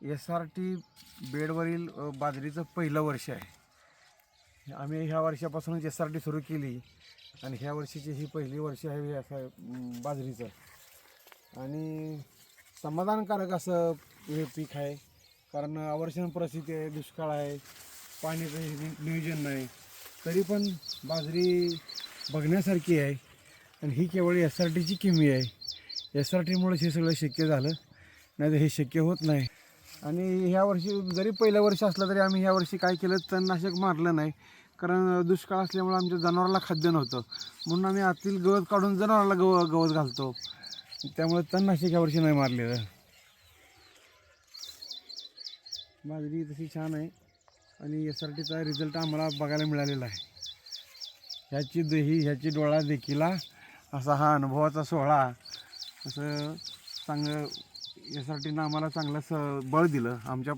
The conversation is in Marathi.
SRT बेडवरील बाजरीचं पहिलं वर्ष आहे. आम्ही ह्या वर्षापासूनच SRT सुरू केली आणि ह्या वर्षीची ही पहिली वर्ष आहे असं बाजरीचं. आणि समाधानकारक असं हे पीक आहे, कारण अवर्षण परिस्थिती आहे, दुष्काळ आहे, पाण्याचं नियोजन नाही, तरी पण बाजरी बघण्यासारखी आहे. आणि ही केवळ SRTची किमी आहे. SRTमुळेच हे सगळं शक्य झालं, नाही तर हे शक्य होत नाही. आणि ह्या वर्षी जरी पहिलं वर्ष असलं तरी आम्ही ह्या वर्षी काय केलं, तणनाशक मारलं नाही, कारण दुष्काळ असल्यामुळे आमच्या जनावराला खाद्य नव्हतं. म्हणून आम्ही आतील गवत काढून जनावराला गवत घालतो, त्यामुळे तणनाशक ह्या वर्षी नाही मारलेलं. बाजरी तशी छान आहे आणि SRTचा रिझल्ट आम्हाला बघायला मिळालेला आहे. ह्याची दही, ह्याची डोळा देखील असा हा अनुभवाचा सोहळा. असं चांगलं SRTनं आम्हाला चांगलं बळ दिलं आमच्या